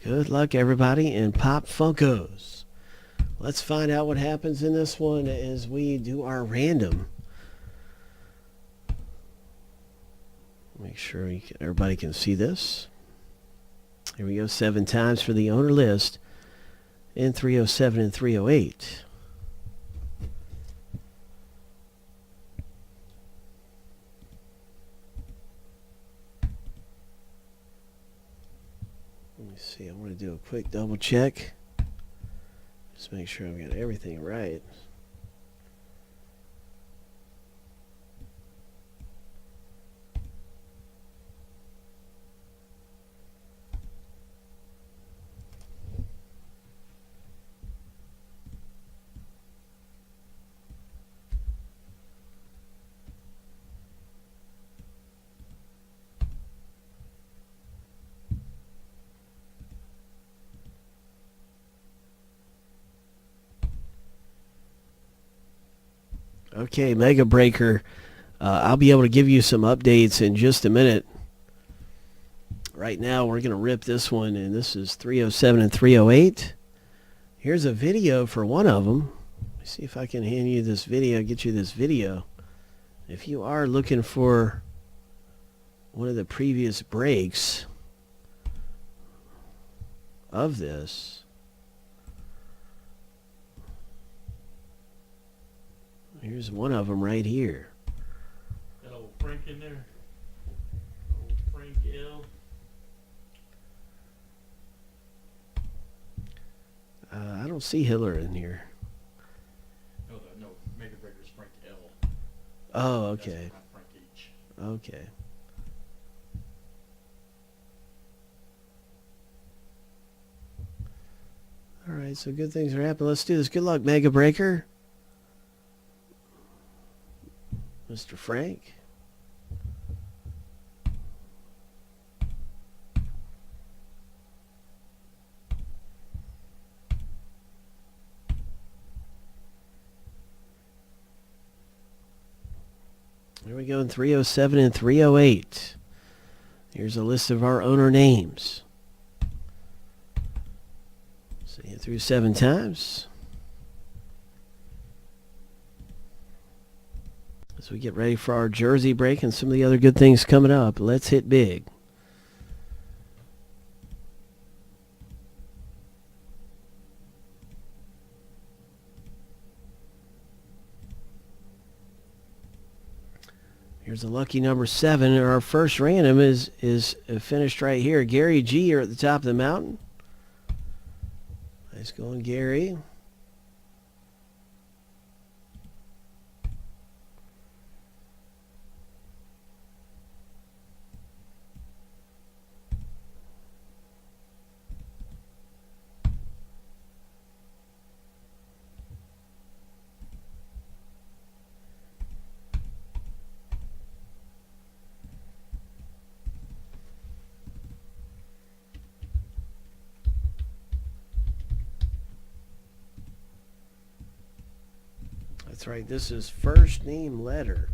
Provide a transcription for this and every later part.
Good luck, everybody, in Pop Funkos. Let's find out what happens in this one as we do our random. Make sure everybody can see this. Here we go, 7 times for the owner list in 307 and 308. Let me see, I want to do a quick double check. Just make sure I've got everything right. Okay, Mega Breaker. I'll be able to give you some updates in just a minute. Right now, we're going to rip this one, and this is 307 and 308. Here's a video for one of them. Let me see if I can hand you this video, get you this video. If you are looking for one of the previous breaks of this, here's one of them right here. Got old Frank in there. Old Frank L. I don't see Hiller in here. No, Mega Breaker's Frank L. Oh, okay. That's not Frank H. Okay. All right, so good things are happening. Let's do this. Good luck, Mega Breaker. Mr. Frank. Here we go in 307 and 308. Here's a list of our owner names. See it through 7 times. As we get ready for our jersey break and some of the other good things coming up, let's hit big. Here's a lucky number 7, and our first random is finished right here. Gary G, you're at the top of the mountain. Nice going, Gary. That's right, this is first name letter.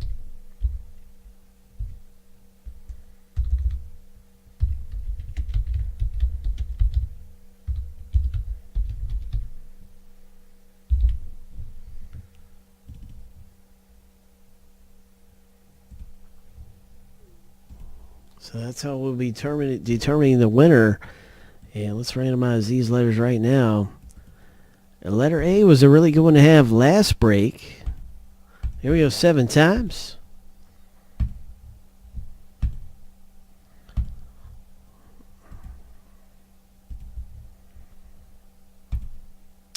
So that's how we'll be determining the winner. And let's randomize these letters right now. And letter A was a really good one to have last break. Here we go, 7 times.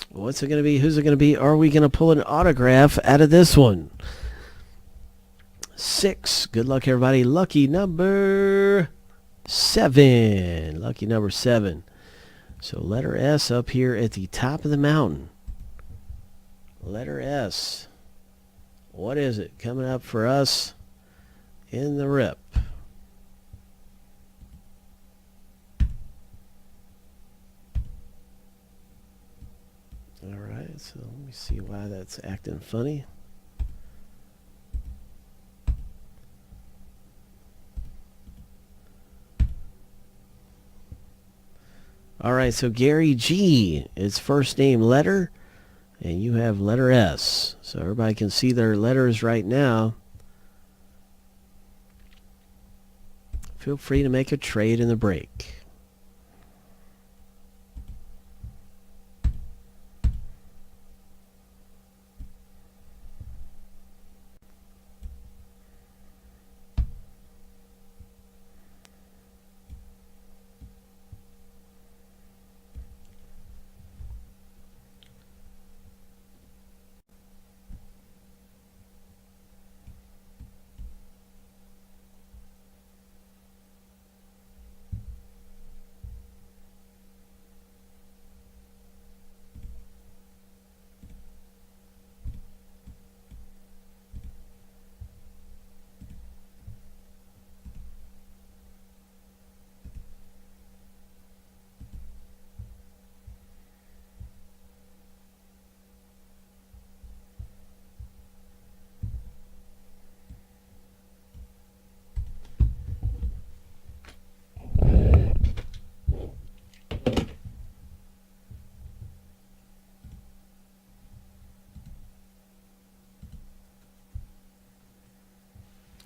What's it going to be? Who's it going to be? Are we going to pull an autograph out of this one? 6. Good luck, everybody. Lucky number 7. Lucky number 7. So letter S up here at the top of the mountain. Letter S. What is it coming up for us in the rip? All right, so let me see why that's acting funny. All right, so Gary G is first name letter, and you have letter S. So everybody can see their letters right now. Feel free to make a trade in the break.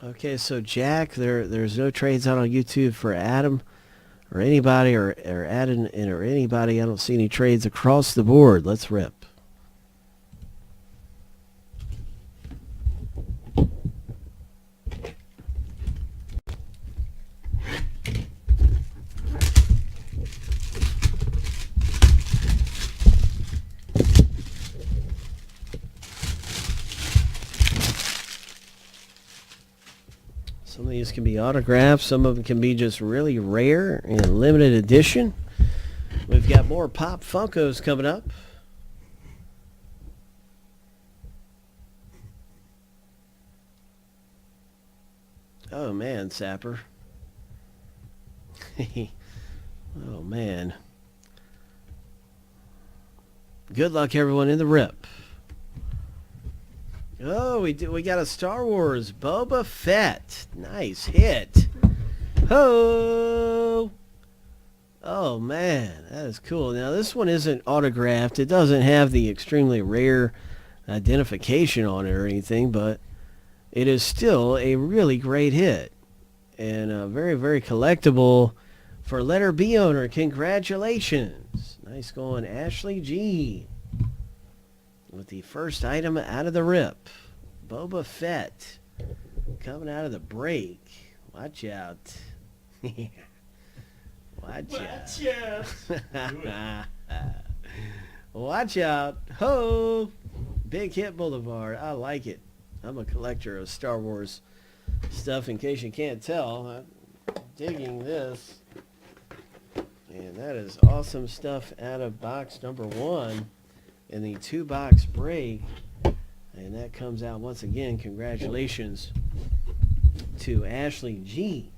Okay, so Jack, there's no trades out on YouTube for Adam or anybody or Adam or anybody. I don't see any trades across the board. Let's rip. Some of these can be autographed. Some of them can be just really rare and limited edition. We've got more Pop Funkos coming up. Oh, man, Sapper. Oh, man. Good luck, everyone, in the rip. Oh, we got a Star Wars Boba Fett. Nice hit. Ho! Oh, man, that is cool. Now, this one isn't autographed. It doesn't have the extremely rare identification on it or anything, but it is still a really great hit. And very, very collectible for letter B owner. Congratulations. Nice going, Ashley G. With the first item out of the rip. Boba Fett. Coming out of the break. Watch out. Watch out. Watch out. Ho! Big Hit Boulevard. I like it. I'm a collector of Star Wars stuff, in case you can't tell. I'm digging this. And that is awesome stuff out of box number 1 in the 2-box break. And that comes out once again. Congratulations to Ashley G.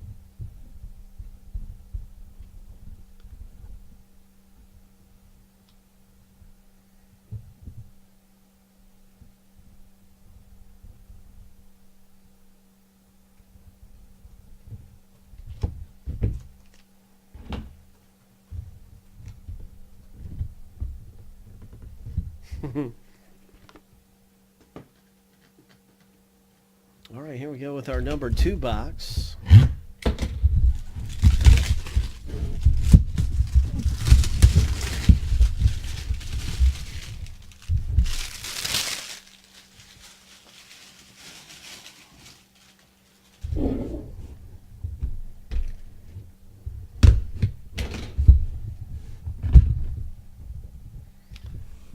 All right, here we go with our number 2 box.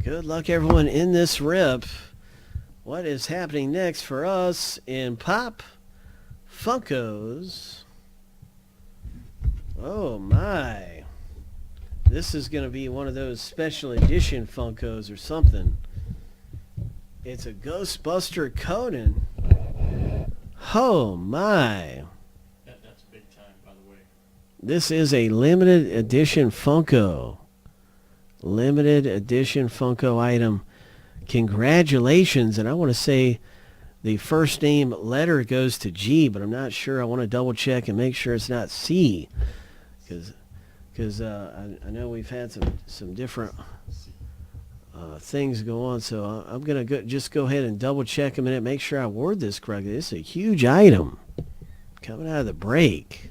Good luck, everyone, in this rip. What is happening next for us in Pop Funkos? Oh, my. This is going to be one of those special edition Funkos or something. It's a Ghostbuster Conan. Oh, my. That's big time, by the way. This is a limited edition Funko. Limited edition Funko item. Congratulations. And I want to say the first name letter goes to G, but I'm not sure. I want to double check and make sure it's not C, because because I know we've had some different things go on. So I'm going to just go ahead and double check a minute, make sure I word this correctly. This is a huge item coming out of the break.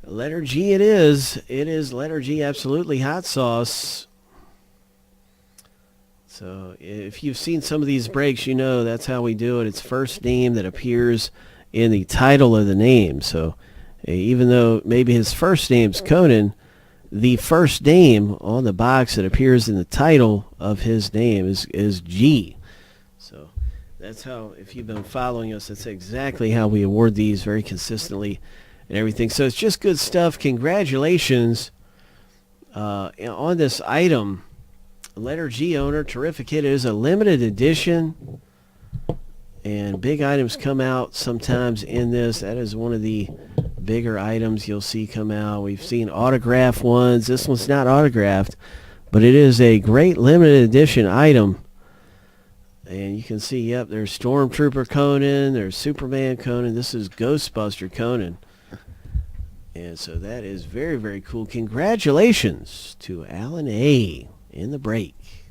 Letter G it is. It is letter G, absolutely hot sauce. So if you've seen some of these breaks, you know that's how we do it. It's first name that appears in the title of the name. So even though maybe his first name's Conan, the first name on the box that appears in the title of his name is G. So that's how, if you've been following us, that's exactly how we award these very consistently and everything. So it's just good stuff. Congratulations on this item. Letter G owner, terrific hit. It is a limited edition, and big items come out sometimes in this. That is one of the bigger items you'll see come out. We've seen autographed ones. This one's not autographed, but it is a great limited edition item. And you can see, yep, there's Stormtrooper Conan, there's Superman Conan. This is Ghostbuster Conan. And so that is very, very cool. Congratulations to Alan A. in the break.